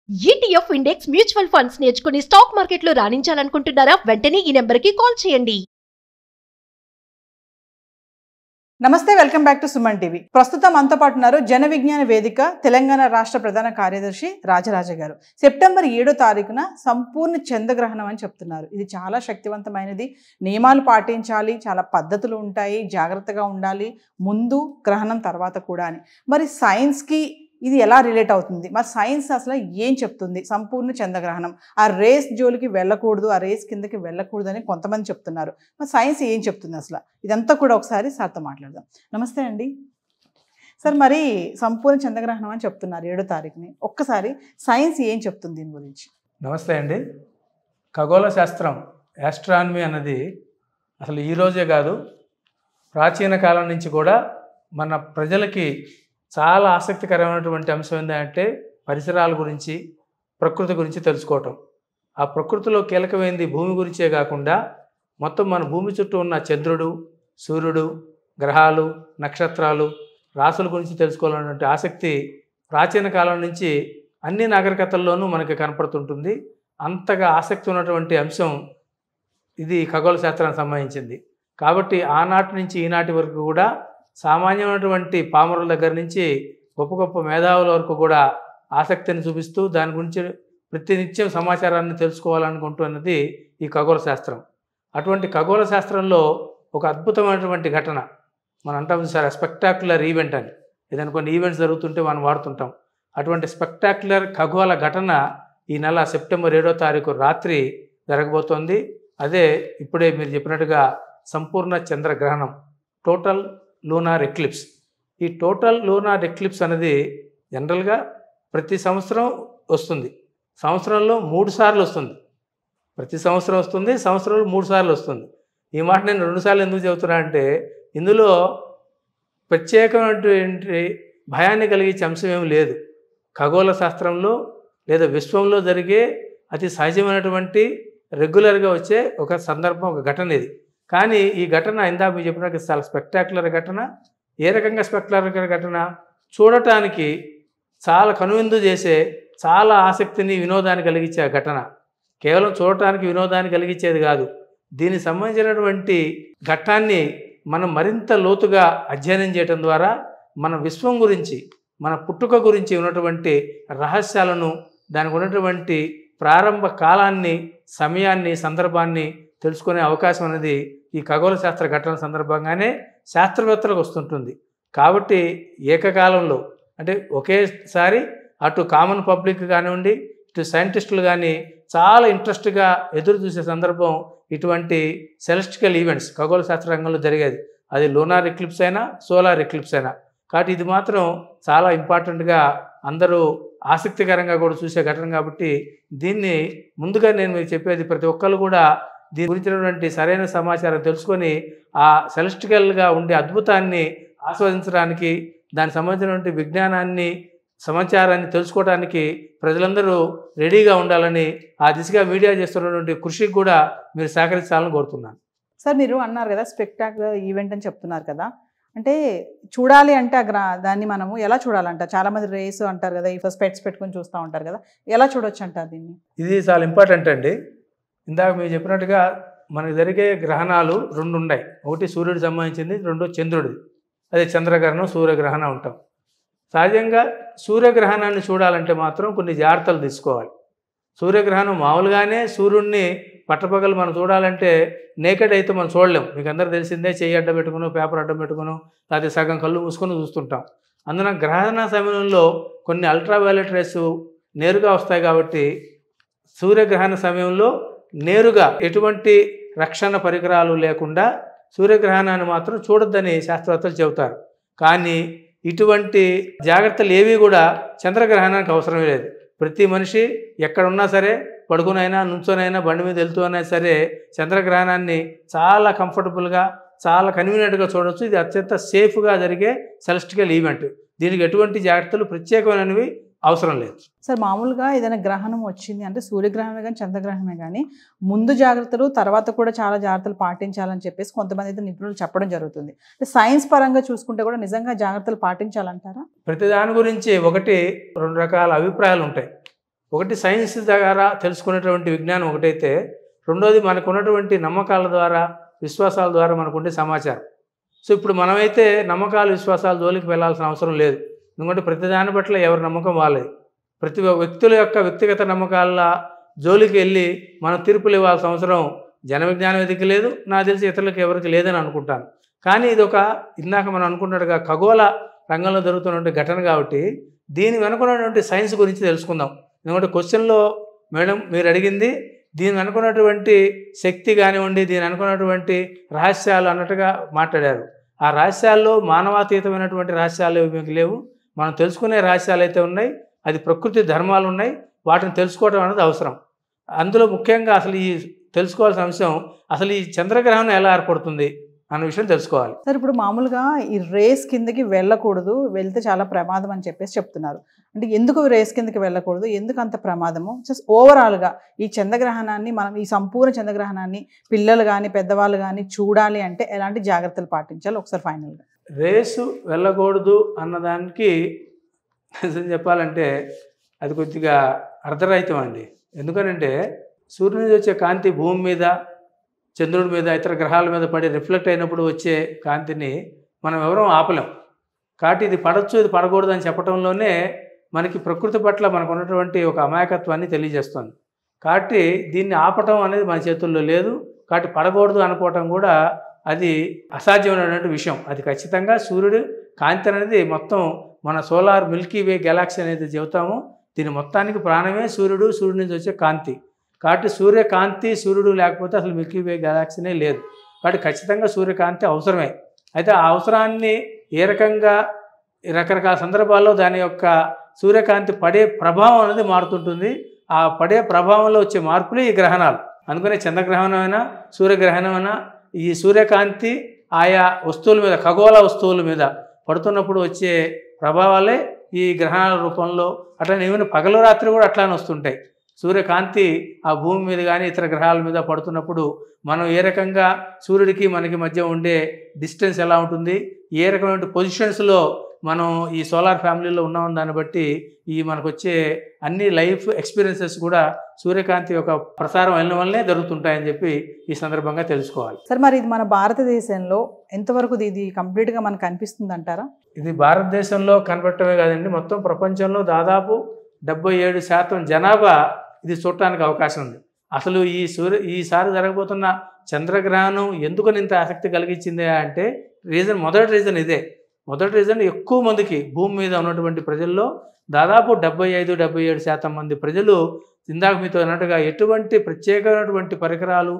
ETF index mutual funds నేర్చుకుని stock మార్కెట్లో రాణించాలనుకుంటున్నారా? వెంటనే ఈ నెంబర్కి కాల్ చేయండి. నమస్తే, welcome back to Suman TV. ప్రస్తుతం మనతో పాటు ఉన్నారు జన విజ్ఞాన వేదిక తెలంగాణ రాష్ట్ర ప్రధాన కార్యదర్శి రాజరాజ గారు. సెప్టెంబర్ 7వ తారీఖున సంపూర్ణ చంద్రగ్రహణం అని చెప్తున్నారు. ఇది చాలా శక్తివంతమైనది. నియమాలు పాటించాలి, చాలా పద్ధతులు ఉంటాయి, జాగ్రత్తగా ఉండాలి, ముందు గ్రహణం తర్వాత కూడా అని. మరి సైన్స్కి ఇది ఎలా రిలేట్ అవుతుంది? మరి సైన్స్ అసలు ఏం చెప్తుంది? సంపూర్ణ చంద్రగ్రహణం, ఆ రేస్ జోలికి వెళ్ళకూడదు, ఆ రేస్ కిందకి వెళ్ళకూడదు అని కొంతమంది చెప్తున్నారు. మరి సైన్స్ ఏం చెప్తుంది అసలు? ఇదంతా కూడా ఒకసారి సార్తో మాట్లాడదాం. నమస్తే అండి సార్. మరి సంపూర్ణ చంద్రగ్రహణం అని చెప్తున్నారు 7వ తారీఖుని. ఒక్కసారి సైన్స్ ఏం చెప్తుంది దీని గురించి? నమస్తే అండి. ఖగోళ శాస్త్రం, యాస్ట్రానమీ అన్నది అసలు ఈరోజే కాదు, ప్రాచీన కాలం నుంచి కూడా మన ప్రజలకి చాలా ఆసక్తికరమైనటువంటి అంశం ఏంటంటే పరిసరాల గురించి, ప్రకృతి గురించి తెలుసుకోవటం. ఆ ప్రకృతిలో కీలకమైనది భూమి గురించే కాకుండా మొత్తం మన భూమి చుట్టూ ఉన్న చంద్రుడు, సూర్యుడు, గ్రహాలు, నక్షత్రాలు, రాసుల గురించి తెలుసుకోవాలన్నటువంటి ఆసక్తి ప్రాచీన కాలం నుంచి అన్ని నాగరికతల్లోనూ మనకి కనపడుతుంటుంది. అంతగా ఆసక్తి ఉన్నటువంటి అంశం ఇది ఖగోళ శాస్త్రానికి సంబంధించింది. కాబట్టి ఆనాటి నుంచి ఈనాటి వరకు కూడా సామాన్యమైనటువంటి పామరుల దగ్గర నుంచి గొప్ప గొప్ప మేధావుల వరకు కూడా ఆసక్తిని చూపిస్తూ దాని గురించి ప్రతినిత్యం సమాచారాన్ని తెలుసుకోవాలనుకుంటున్నది ఈ ఖగోళ శాస్త్రం. అటువంటి ఖగోళ శాస్త్రంలో ఒక అద్భుతమైనటువంటి ఘటన మనం అంటాం సార్, స్పెక్టాక్యులర్ ఈవెంట్ అని. ఏదైనా కొన్ని ఈవెంట్స్ జరుగుతుంటే మనం వాడుతుంటాం. అటువంటి స్పెక్టాక్యులర్ ఖగోళ ఘటన ఈ నెల సెప్టెంబర్ 7వ తారీఖు రాత్రి జరగబోతోంది. అదే ఇప్పుడే మీరు చెప్పినట్టుగా సంపూర్ణ చంద్రగ్రహణం, టోటల్ లూనార్ ఎక్లిప్స్. ఈ టోటల్ లూనార్ ఎక్లిప్స్ అనేది జనరల్గా ప్రతి సంవత్సరం వస్తుంది. సంవత్సరంలో 3 సార్లు వస్తుంది. ప్రతి సంవత్సరం వస్తుంది, సంవత్సరంలో 3 సార్లు వస్తుంది. ఈ మాట నేను 2 సార్లు ఎందుకు చెబుతున్నా అంటే ఇందులో ప్రత్యేకమైనటువంటి భయాన్ని కలిగించే అంశం ఏమి లేదు. ఖగోళ శాస్త్రంలో లేదా విశ్వంలో జరిగే అతి సహజమైనటువంటి రెగ్యులర్గా వచ్చే ఒక సందర్భం, ఒక ఘటన ఇది. కానీ ఈ ఘటన ఇందాక మీరు చెప్పినట్టు చాలా స్పెక్టాక్యులర్ ఘటన. ఏ రకంగా స్పెక్టాక్యులర్ ఘటన? చూడటానికి చాలా కనువిందు చేసే, చాలా ఆసక్తిని, వినోదాన్ని కలిగించే ఘటన. కేవలం చూడటానికి వినోదాన్ని కలిగించేది కాదు. దీనికి సంబంధించినటువంటి ఘట్టాన్ని మనం మరింత లోతుగా అధ్యయనం చేయడం ద్వారా మన విశ్వం గురించి, మన పుట్టుక గురించి ఉన్నటువంటి రహస్యాలను, దానికి ఉన్నటువంటి ప్రారంభ కాలాన్ని, సమయాన్ని, సందర్భాన్ని తెలుసుకునే అవకాశం అనేది ఈ ఖగోళ శాస్త్ర ఘటన సందర్భంగానే శాస్త్రవేత్తలకు వస్తుంటుంది. కాబట్టి ఏకకాలంలో అంటే ఒకేసారి అటు కామన్ పబ్లిక్ కానివ్వండి, ఇటు సైంటిస్టులు కానీ చాలా ఇంట్రెస్ట్గా ఎదురు చూసే సందర్భం ఇటువంటి సెలెస్టికల్ ఈవెంట్స్ ఖగోళ శాస్త్ర రంగంలో జరిగేది. అది లూనార్ ఎక్లిప్స్ అయినా, సోలార్ ఎక్లిప్స్ అయినా. కాబట్టి ఇది మాత్రం చాలా ఇంపార్టెంట్గా అందరూ ఆసక్తికరంగా కూడా చూసే ఘటన. కాబట్టి దీన్ని ముందుగా నేను మీకు చెప్పేది, ప్రతి ఒక్కరు కూడా దీని గురించినటువంటి సరైన సమాచారం తెలుసుకొని ఆ సెలెస్టికల్గా ఉండే అద్భుతాన్ని ఆస్వాదించడానికి, దానికి సంబంధించినటువంటి విజ్ఞానాన్ని, సమాచారాన్ని తెలుసుకోవడానికి ప్రజలందరూ రెడీగా ఉండాలని, ఆ దిశగా మీడియా చేస్తున్నటువంటి కృషికి కూడా మీరు సహకరించాలని కోరుతున్నాను. సార్, మీరు అన్నారు కదా స్పెక్టాక్యులర్ ఈవెంట్ అని చెప్తున్నారు కదా, అంటే చూడాలి అంటే దాన్ని మనము ఎలా చూడాలంట? చాలామంది రేసు అంటారు కదా, ఈ స్పెట్స్ పెట్టుకొని చూస్తూ ఉంటారు కదా, ఎలా చూడొచ్చు అంటారు దీన్ని? ఇది చాలా ఇంపార్టెంట్ అండి. ఇందాక మీరు చెప్పినట్టుగా మనకు జరిగే గ్రహణాలు 2 ఉన్నాయి. ఒకటి సూర్యుడికి సంబంధించింది, 2 చంద్రుడిది. అదే చంద్రగ్రహణం, సూర్యగ్రహణం ఉంటాం. సహజంగా సూర్యగ్రహణాన్ని చూడాలంటే మాత్రం కొన్ని జాగ్రత్తలు తీసుకోవాలి. సూర్యగ్రహణం మామూలుగానే సూర్యుడిని పట్టపగలు మనం చూడాలంటే నేకెడ్ అయితే మనం చూడలేం. మీకు అందరూ తెలిసిందే, చెయ్యి అడ్డం పెట్టుకుని, పేపర్ అడ్డం పెట్టుకుని, లేకపోతే సగం కళ్ళు మూసుకొని చూస్తుంటాం. అందున గ్రహణ సమయంలో కొన్ని అల్ట్రావైలెట్ రేస్ నేరుగా వస్తాయి. కాబట్టి సూర్యగ్రహణ సమయంలో నేరుగా ఎటువంటి రక్షణ పరికరాలు లేకుండా సూర్యగ్రహణాన్ని మాత్రం చూడొద్దని శాస్త్రవేత్తలు చెబుతారు. కానీ ఇటువంటి జాగ్రత్తలు ఏవి కూడా చంద్రగ్రహణానికి అవసరమే లేదు. ప్రతి మనిషి ఎక్కడున్నా సరే, పడుకునైనా, నుంచోనైనా, బండి మీద వెళ్తూ అయినా సరే చంద్రగ్రహణాన్ని చాలా కంఫర్టబుల్గా, చాలా కన్వీనియంట్గా చూడవచ్చు. ఇది అత్యంత సేఫ్గా జరిగే సెలెస్టికల్ ఈవెంట్. దీనికి ఎటువంటి జాగ్రత్తలు ప్రత్యేకమైనవి అవసరం లేదు. సార్, మామూలుగా ఏదైనా గ్రహణం వచ్చింది అంటే సూర్యగ్రహణమే కానీ చంద్రగ్రహణమే కానీ ముందు జాగ్రత్తలు, తర్వాత కూడా చాలా జాగ్రత్తలు పాటించాలని చెప్పేసి కొంతమంది అయితే నిపుణులు చెప్పడం జరుగుతుంది. అంటే సైన్స్ పరంగా చూసుకుంటే కూడా నిజంగా జాగ్రత్తలు పాటించాలంటారా? ప్రతి దాని గురించి 1-2 రకాల అభిప్రాయాలు ఉంటాయి. ఒకటి సైన్స్ ద్వారా తెలుసుకునేటువంటి విజ్ఞానం ఒకటైతే, రెండోది మనకు ఉన్నటువంటి నమ్మకాల ద్వారా విశ్వాసాల ద్వారా మనకుండే సమాచారం. సో ఇప్పుడు మనమైతే నమ్మకాలు విశ్వాసాల జోలికి వెళ్ళాల్సిన అవసరం లేదు. ఎందుకంటే ప్రతి దాని పట్ల ఎవరి నమ్మకం వాళ్ళది. ప్రతి వ్యక్తుల యొక్క వ్యక్తిగత నమ్మకాల జోలికి వెళ్ళి మనం తీర్పులు ఇవ్వాల్సిన అవసరం జన విజ్ఞాన వేదిక లేదు, నాకు తెలిసి ఇతరులకు ఎవరికి లేదని అనుకుంటాను. కానీ ఇది ఒక ఇందాక మనం అనుకున్నట్టుగా ఖగోళ రంగంలో జరుగుతున్నటువంటి ఘటన కాబట్టి దీని వెనుకున్నటువంటి సైన్స్ గురించి తెలుసుకుందాం. ఎందుకంటే క్వశ్చన్లో మేడం మీరు అడిగింది దీని వెనుకున్నటువంటి శక్తి కానివ్వండి, దీని వెనుకున్నటువంటి రహస్యాలు అన్నట్టుగా మాట్లాడారు. ఆ రహస్యాల్లో మానవాతీతమైనటువంటి రహస్యాలు మీకు లేవు. మనం తెలుసుకునే రహస్యాలు అయితే ఉన్నాయి, అది ప్రకృతి ధర్మాలు ఉన్నాయి, వాటిని తెలుసుకోవడం అనేది అవసరం. అందులో ముఖ్యంగా అసలు ఈ తెలుసుకోవాల్సిన అంశం అసలు ఈ చంద్రగ్రహణం ఎలా ఏర్పడుతుంది అన్న విషయం తెలుసుకోవాలి. సార్ ఇప్పుడు మామూలుగా ఈ రేస్ కిందకి వెళ్ళకూడదు, వెళ్తే చాలా ప్రమాదం అని చెప్పేసి చెప్తున్నారు. అంటే ఎందుకు రేస్ కిందకి వెళ్ళకూడదు, ఎందుకు అంత ప్రమాదము? జస్ట్ ఓవరాల్గా ఈ చంద్రగ్రహణాన్ని మనం ఈ సంపూర్ణ చంద్రగ్రహణాన్ని పిల్లలు కానీ పెద్దవాళ్ళు కానీ చూడాలి అంటే ఎలాంటి జాగ్రత్తలు పాటించాలి ఒకసారి ఫైనల్గా? రేసు వెళ్ళకూడదు అన్నదానికి చెప్పాలంటే అది కొద్దిగా అర్ధరహితం అండి. ఎందుకనంటే సూర్యుడి నుంచి వచ్చే కాంతి భూమి మీద, చంద్రుడి మీద, ఇతర గ్రహాల మీద పడి రిఫ్లెక్ట్ అయినప్పుడు వచ్చే కాంతిని మనం ఎవరూ ఆపలేం. కాబట్టి ఇది పడవచ్చు ఇది పడకూడదు అని చెప్పడంలోనే మనకి ప్రకృతి పట్ల మనకు ఉన్నటువంటి ఒక అమాయకత్వాన్ని తెలియజేస్తుంది. కాబట్టి దీన్ని ఆపటం అనేది మన చేతుల్లో లేదు. కాబట్టి పడకూడదు అనుకోవటం కూడా అది అసాధ్యమైనటువంటి విషయం. అది ఖచ్చితంగా సూర్యుడు కాంతి అనేది మొత్తం మన సోలార్ మిల్కీ వే గెలాక్సీ అనేది చెబుతాము. దీని మొత్తానికి ప్రాణమే సూర్యుడు, సూర్యుడి నుంచి వచ్చే కాంతి. కాబట్టి సూర్యకాంతి సూర్యుడు లేకపోతే అసలు మిల్కీ వే గెలాక్సీనే లేదు. కాబట్టి ఖచ్చితంగా సూర్యకాంతి అవసరమే. అయితే ఆ అవసరాన్ని ఏ రకంగా రకరకాల సందర్భాల్లో దాని యొక్క సూర్యకాంతి పడే ప్రభావం అనేది మారుతుంటుంది. ఆ పడే ప్రభావంలో వచ్చే మార్పులే ఈ గ్రహణాలు. అందుకనే చంద్రగ్రహణమైనా సూర్యగ్రహణమైనా ఈ సూర్యకాంతి ఆయా వస్తువుల మీద, ఖగోళ వస్తువుల మీద పడుతున్నప్పుడు వచ్చే ప్రభావాలే ఈ గ్రహణాల రూపంలో అట్లనే ఈవెన్ పగలు రాత్రి కూడా అట్లానే వస్తుంటాయి. సూర్యకాంతి ఆ భూమి మీద కానీ ఇతర గ్రహాల మీద పడుతున్నప్పుడు మనం ఏ రకంగా సూర్యుడికి మనకి మధ్య ఉండే డిస్టెన్స్ ఎలా ఉంటుంది, ఏ రకమైన పొజిషన్స్లో మనం ఈ సోలార్ ఫ్యామిలీలో ఉన్నాం, దాన్ని బట్టి ఈ మనకు వచ్చే అన్ని లైఫ్ ఎక్స్పీరియన్సెస్ కూడా సూర్యకాంతి యొక్క ప్రసారం అయిన వల్లనే జరుగుతుంటాయని చెప్పి ఈ సందర్భంగా తెలుసుకోవాలి. సార్ మరి ఇది మన భారతదేశంలో ఎంతవరకు ఇది కంప్లీట్గా మనకు కనిపిస్తుంది అంటారా? ఇది భారతదేశంలో కనపడటమే కాదండి, మొత్తం ప్రపంచంలో దాదాపు 77% జనాభా ఇది చూడటానికి అవకాశం ఉంది. అసలు ఈసారి జరగబోతున్న చంద్రగ్రహణం ఎందుకు ఇంత ఆసక్తి కలిగించింది అంటే మొదటి రీజన్ ఇదే. మొదటి రీజన్ ఎక్కువ మందికి భూమి మీద ఉన్నటువంటి ప్రజల్లో దాదాపు 75-77% మంది ప్రజలు ఇందాక మీతో అన్నట్టుగా ఎటువంటి ప్రత్యేకమైనటువంటి పరికరాలు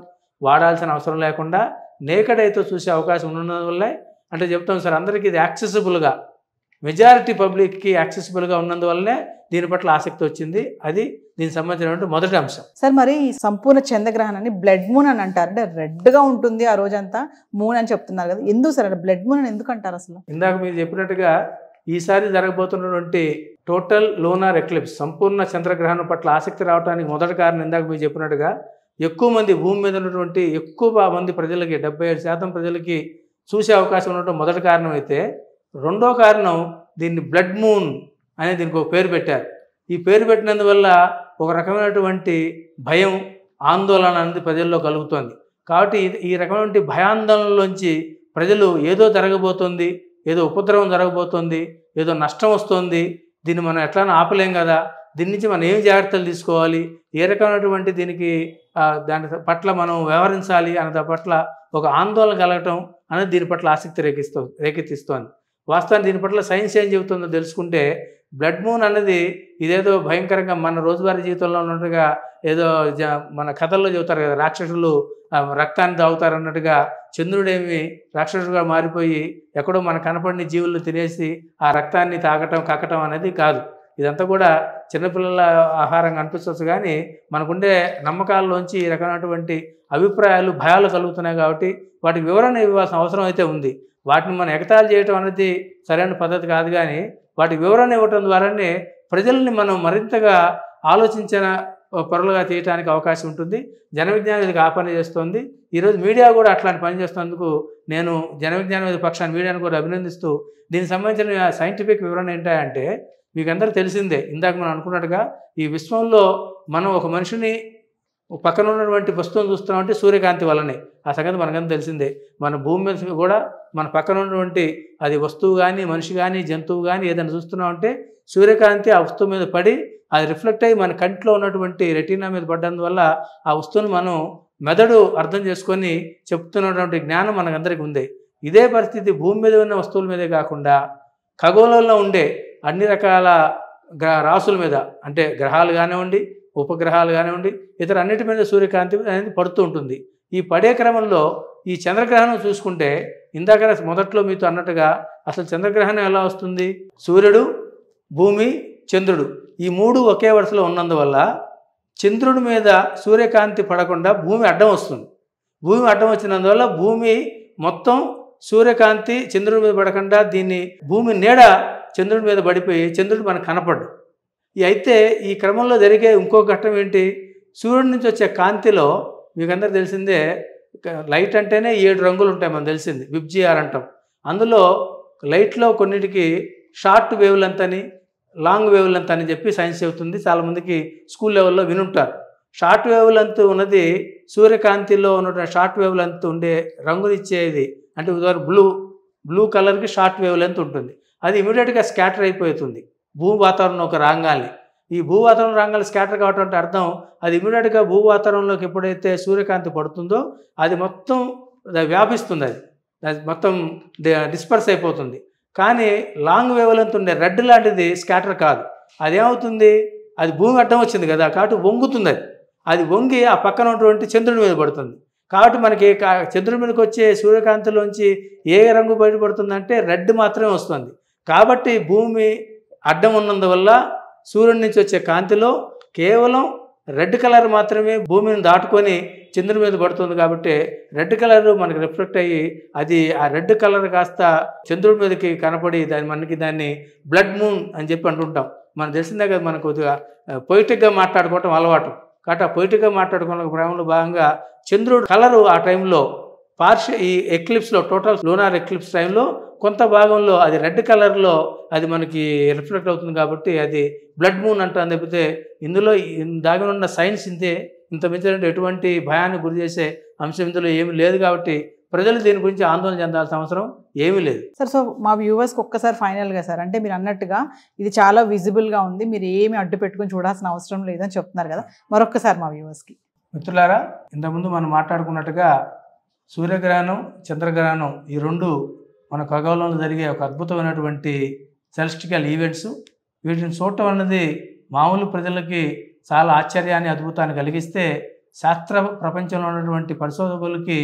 వాడాల్సిన అవసరం లేకుండా నేకడైతే చూసే అవకాశం ఉన్నందువల్లే అంటే చెప్తాం సార్, అందరికీ ఇది యాక్సెసిబుల్గా, మెజారిటీ పబ్లిక్కి యాక్సెసిబుల్గా ఉన్నందువల్లనే దీని పట్ల ఆసక్తి వచ్చింది. అది దీనికి సంబంధించినటువంటి మొదటి అంశం. సార్ మరి ఈ సంపూర్ణ చంద్రగ్రహణాన్ని బ్లడ్ మూన్ అని అంటారు, అంటే రెడ్గా ఉంటుంది ఆ రోజంతా మూన్ అని చెప్తున్నారు కదా, ఎందుకు సార్ అంటే బ్లడ్ మూన్ అని ఎందుకు అంటారు అసలు? ఇందాక మీరు చెప్పినట్టుగా ఈసారి జరగబోతున్నటువంటి టోటల్ లూనార్ ఎక్లిప్స్, సంపూర్ణ చంద్రగ్రహణం పట్ల ఆసక్తి రావడానికి మొదటి కారణం ఇందాక మీరు చెప్పినట్టుగా ఎక్కువ మంది భూమి మీద ఉన్నటువంటి ఎక్కువ మంది ప్రజలకి 77% ప్రజలకి చూసే అవకాశం ఉండటం మొదటి కారణం అయితే, రెండో కారణం దీన్ని బ్లడ్ మూన్ అనే దీనికి ఒక పేరు పెట్టారు. ఈ పేరు పెట్టినందువల్ల ఒక రకమైనటువంటి భయం, ఆందోళన అనేది ప్రజల్లో కలుగుతుంది. కాబట్టి ఈ రకమైనటువంటి భయాందోళనలోంచి ప్రజలు ఏదో జరగబోతుంది, ఏదో ఉపద్రవం జరగబోతుంది, ఏదో నష్టం వస్తుంది, దీన్ని మనం ఎట్లా ఆపలేం కదా, దీని నుంచి మనం ఏం జాగ్రత్తలు తీసుకోవాలి, ఏ రకమైనటువంటి దీనికి దాని పట్ల మనం వ్యవహరించాలి అనే దాని పట్ల ఒక ఆందోళన కలగటం అనేది దీని పట్ల ఆసక్తి రేకెత్తిస్తోంది. వాస్తవానికి దీని పట్ల సైన్స్ ఏం చెబుతుందో తెలుసుకుంటే, బ్లడ్ మూన్ అనేది ఇదేదో భయంకరంగా మన రోజువారీ జీవితంలో ఉన్నట్టుగా ఏదో మన కథల్లో చెబుతారు కదా, రాక్షసులు రక్తాన్ని తాగుతారు అన్నట్టుగా చంద్రుడేమి రాక్షసుడుగా మారిపోయి ఎక్కడో మన కనపడిన జీవులను తినేసి ఆ రక్తాన్ని తాగటం కక్కటం అనేది కాదు. ఇదంతా కూడా చిన్నపిల్లల ఆహారంగా అనిపించవచ్చు, కానీ మనకుండే నమ్మకాల్లోంచి ఈ రకమైనటువంటి అభిప్రాయాలు, భయాలు కలుగుతున్నాయి. కాబట్టి వాటికి వివరణ ఇవ్వాల్సిన అవసరం అయితే ఉంది. వాటిని మనం ఎగతాళి చేయటం అనేది సరైన పద్ధతి కాదు, కానీ వాటికి వివరణ ఇవ్వటం ద్వారానే ప్రజల్ని మనం మరింతగా ఆలోచించిన పరులుగా తీయటానికి అవకాశం ఉంటుంది. జన విజ్ఞాన వేదిక ఆ పని చేస్తుంది. ఈరోజు మీడియా కూడా అట్లాంటి పని చేస్తున్నందుకు నేను జన విజ్ఞాన వేదిక పక్షాన్ని మీడియాను కూడా అభినందిస్తూ, దీనికి సంబంధించిన సైంటిఫిక్ వివరణ ఏంటంటే, మీకు అందరూ తెలిసిందే, ఇందాక మనం అనుకున్నట్టుగా ఈ విశ్వంలో మనం ఒక మనిషిని పక్కన ఉన్నటువంటి వస్తువును చూస్తున్నామంటే సూర్యకాంతి వల్లనే. ఆ సంగతి మనకంతా తెలిసిందే. మన భూమి మీద కూడా మన పక్కన ఉన్నటువంటి అది వస్తువు కానీ మనిషి కానీ జంతువు కానీ ఏదైనా చూస్తున్నామంటే సూర్యకాంతి ఆ వస్తువు మీద పడి అది రిఫ్లెక్ట్ అయ్యి మన కంటిలో ఉన్నటువంటి రెటీనా మీద పడ్డందువల్ల ఆ వస్తువును మనం మెదడు అర్థం చేసుకొని చెప్తున్నటువంటి జ్ఞానం మనకందరికీ ఉంది. ఇదే పరిస్థితి భూమి మీద ఉన్న వస్తువుల మీదే కాకుండా ఖగోళంలో ఉండే అన్ని రకాల రాసుల మీద, అంటే గ్రహాలు కానివ్వండి, ఉపగ్రహాలు కానివ్వండి, ఇతర అన్నిటి మీద సూర్యకాంతి అనేది పడుతూ ఉంటుంది. ఈ పడే క్రమంలో ఈ చంద్రగ్రహణం చూసుకుంటే ఇందాక మొదట్లో మీతో అన్నట్టుగా అసలు చంద్రగ్రహణం ఎలా వస్తుంది? సూర్యుడు, భూమి, చంద్రుడు ఈ మూడు ఒకే వరుసలో ఉన్నందువల్ల చంద్రుడి మీద సూర్యకాంతి పడకుండా భూమి అడ్డం వస్తుంది. భూమి అడ్డం వచ్చినందువల్ల భూమి మొత్తం సూర్యకాంతి చంద్రుడి మీద పడకుండా దీన్ని భూమి నీడ చంద్రుడి మీద పడిపోయి చంద్రుడు మనకు కనపడ్డు. అయితే ఈ క్రమంలో జరిగే ఇంకో ఘట్టం ఏంటి? సూర్యుడి నుంచి వచ్చే కాంతిలో మీకు అందరూ తెలిసిందే, లైట్ అంటేనే 7 రంగులు ఉంటాయి, మనకు తెలిసింది, విబ్జిఆర్ అంటాం. అందులో లైట్లో కొన్నిటికి షార్ట్ వేవ్ లెంత్ అని, లాంగ్ వేవ్ లెంత్ అని చెప్పి సైన్స్ చెబుతుంది. చాలామందికి స్కూల్ లెవెల్లో వినుంటారు. షార్ట్ వేవ్ లెంత్ ఉన్నది సూర్యకాంతిలో ఉన్నటువంటి షార్ట్ వేవ్ లెంత్ ఉండే రంగునిచ్చేది. అంటే ఉదాహరణ బ్లూ కలర్కి షార్ట్ వేవ్ లెంత్ ఉంటుంది. అది ఇమీడియట్గా స్కాటర్ అయిపోతుంది భూ వాతావరణం ఒక రాంగాల్ని. ఈ భూ వాతావరణ రాంగాలు స్కాటర్ కావటం అంటే అర్థం అది ఇమీడియట్గా భూ వాతావరణంలోకి ఎప్పుడైతే సూర్యకాంతి పడుతుందో అది మొత్తం వ్యాపిస్తుంది, అది మొత్తం డిస్పర్స్ అయిపోతుంది. కానీ లాంగ్ వేవ్ లెంత్ ఉండే రెడ్ లాంటిది స్కాటర్ కాదు. అదేమవుతుంది? అది భూమి అడ్డం వచ్చింది కదా, కాబట్టి వంగుతుంది. అది వంగి ఆ పక్కన ఉన్నటువంటి చంద్రుడి మీద పడుతుంది. కాబట్టి మనకి చంద్రుడి మీదకి వచ్చే సూర్యకాంతిలోంచి ఏ రంగు బయటపడుతుందంటే రెడ్ మాత్రమే వస్తుంది. కాబట్టి భూమి అడ్డం ఉన్నందువల్ల సూర్యుడి నుంచి వచ్చే కాంతిలో కేవలం రెడ్ కలర్ మాత్రమే భూమిని దాటుకొని చంద్రుడి మీద పడుతుంది. కాబట్టి రెడ్ కలర్ మనకి రిఫ్లెక్ట్ అయ్యి అది ఆ రెడ్ కలర్ కాస్త చంద్రుడి మీదకి కనపడి దాన్ని బ్లడ్ మూన్ అని చెప్పి అంటుంటాం. మనకు తెలిసిందే కదా, మనకు కొద్దిగా పొయిటిక్గా మాట్లాడుకోవటం అలవాటు. కాబట్టి ఆ పొయిటిక్గా మాట్లాడుకున్న క్రమంలో భాగంగా చంద్రుడు కలరు ఆ టైంలో ఈ ఎక్లిప్స్లో టోటల్ లూనార్ ఎక్లిప్స్ టైంలో కొంత భాగంలో అది రెడ్ కలర్లో అది మనకి రిఫ్లెక్ట్ అవుతుంది. కాబట్టి అది బ్లడ్ మూన్ అంటాం. తప్పితే ఇందులో దాగి ఉన్న సైన్స్ ఇంత మించిన ఎటువంటి భయాన్ని గురి చేసే అంశం ఇందులో ఏమీ లేదు. కాబట్టి ప్రజలు దీని గురించి ఆందోళన చెందాల్సిన అవసరం ఏమీ లేదు సార్. సో మా వ్యూవర్స్కి ఒక్కసారి ఫైనల్గా సార్, అంటే మీరు అన్నట్టుగా ఇది చాలా విజిబుల్గా ఉంది, మీరు ఏమి అడ్డు పెట్టుకుని చూడాల్సిన అవసరం లేదని చెప్తున్నారు కదా, మరొక్కసారి మా వ్యూవర్స్కి. మిత్రులారా, ఇంతకుముందు మనం మాట్లాడుకున్నట్టుగా సూర్యగ్రహణం, చంద్రగ్రహణం ఈ రెండు మన ఖగోళంలో జరిగే ఒక అద్భుతమైనటువంటి సెలెస్టికల్ ఈవెంట్స్. వీటిని చూడటం అన్నది మామూలు ప్రజలకి చాలా ఆశ్చర్యాన్ని, అద్భుతాన్ని కలిగిస్తే శాస్త్ర ప్రపంచంలో ఉన్నటువంటి పరిశోధకులకి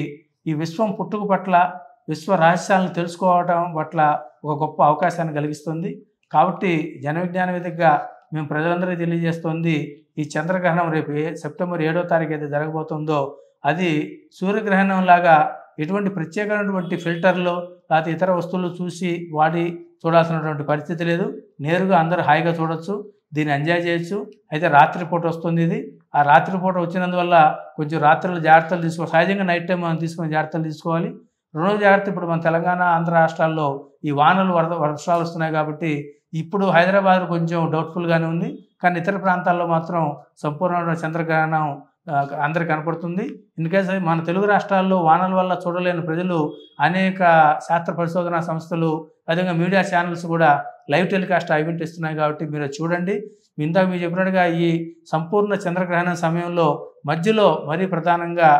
ఈ విశ్వం పుట్టుక పట్ల, విశ్వ రహస్యాలను తెలుసుకోవడం పట్ల ఒక గొప్ప అవకాశాన్ని కలిగిస్తుంది. కాబట్టి జన విజ్ఞాన వేదికగా మేము ప్రజలందరికీ తెలియజేస్తుంది, ఈ చంద్రగ్రహణం రేపు సెప్టెంబర్ 7వ తారీఖు అయితే జరగబోతుందో అది సూర్యగ్రహణం లాగా ఎటువంటి ప్రత్యేకమైనటువంటి ఫిల్టర్లు లేకపోతే ఇతర వస్తువులు చూసి వాడి చూడాల్సినటువంటి పరిస్థితి లేదు. నేరుగా అందరూ హాయిగా చూడొచ్చు, దీన్ని ఎంజాయ్ చేయొచ్చు. అయితే రాత్రిపూట వస్తుంది ఇది. ఆ రాత్రిపూట వచ్చినందువల్ల కొంచెం రాత్రులు జాగ్రత్తలు తీసుకోవాలి. సహజంగా నైట్ టైం మనం తీసుకునే జాగ్రత్తలు తీసుకోవాలి. రెండో జాగ్రత్త, ఇప్పుడు మన తెలంగాణ, ఆంధ్ర రాష్ట్రాల్లో ఈ వానలు వర్షాలు వస్తున్నాయి. కాబట్టి ఇప్పుడు హైదరాబాద్ కొంచెం డౌట్ఫుల్గానే ఉంది. కానీ ఇతర ప్రాంతాల్లో మాత్రం సంపూర్ణమైన చంద్రగ్రహణం అందరికి కనపడుతుంది. ఇన్కేస్ మన తెలుగు రాష్ట్రాల్లో వానల వల్ల చూడలేని ప్రజలు అనేక శాస్త్ర పరిశోధనా సంస్థలు, అదేవిధంగా మీడియా ఛానల్స్ కూడా లైవ్ టెలికాస్ట్ ఈవెంట్ ఇస్తున్నాయి. కాబట్టి మీరు చూడండి. ఇందాక మీరు చెప్పినట్టుగా ఈ సంపూర్ణ చంద్రగ్రహణం సమయంలో మధ్యలో మరీ ప్రధానంగా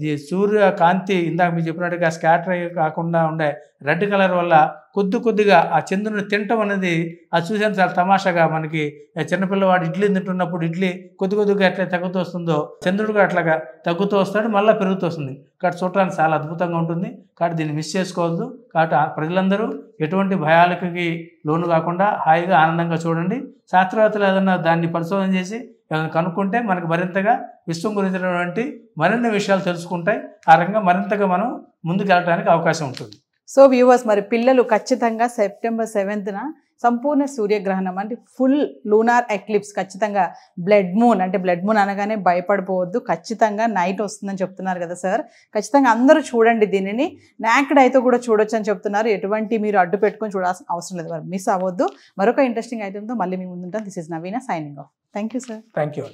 ఈ సూర్యకాంతి ఇందాక మీరు చెప్పినట్టుగా స్కాటర్ అయ్యి కాకుండా ఉండే రెడ్ కలర్ వల్ల కొద్దిగా ఆ చంద్రుని తినటం అనేది అది చూసేంత చాలా తమాషాగా, మనకి చిన్నపిల్లవాడు ఇడ్లీ తింటున్నప్పుడు ఇడ్లీ కొద్దిగా ఎట్లా తగ్గుతూ వస్తుందో చంద్రుడు కూడా అట్లాగా తగ్గుతూ వస్తాడు, మళ్ళీ పెరుగుతూ వస్తుంది. కాబట్టి చూడటానికి చాలా అద్భుతంగా ఉంటుంది. కాబట్టి దీన్ని మిస్ చేసుకోవద్దు. కాబట్టి ప్రజలందరూ ఎటువంటి భయాలకి లోను కాకుండా హాయిగా ఆనందంగా చూడండి. శాస్త్రవేత్తలు ఏదన్నా దాన్ని పరిశోధన చేసి ఏమైనా కనుక్కుంటే మనకు మరింతగా విశ్వం గురించినటువంటి మరిన్ని విషయాలు తెలుసుకుంటాయి. ఆ రకంగా మరింతగా మనం ముందుకు వెళ్ళడానికి అవకాశం ఉంటుంది. సో వ్యూవర్స్, మరి పిల్లలు ఖచ్చితంగా సెప్టెంబర్ 7న సంపూర్ణ సూర్యగ్రహణం అంటే ఫుల్ లూనార్ ఎక్లిప్స్, ఖచ్చితంగా బ్లడ్ మూన్ అంటే బ్లడ్ మూన్ అనగానే భయపడిపోవద్దు, ఖచ్చితంగా నైట్ వస్తుందని చెప్తున్నారు కదా సార్. ఖచ్చితంగా అందరూ చూడండి, దీనిని నాక్డ్ అయితే కూడా చూడొచ్చు అని చెప్తున్నారు. ఎటువంటి మీరు అడ్డు పెట్టుకొని చూడాల్సిన అవసరం లేదు, మరి మిస్ అవ్వద్దు. మరొక ఇంట్రెస్టింగ్ ఐటెంతో మళ్ళీ మీ ముందుంటాం. This is Naveena signing off. Thank you sir. Thank you.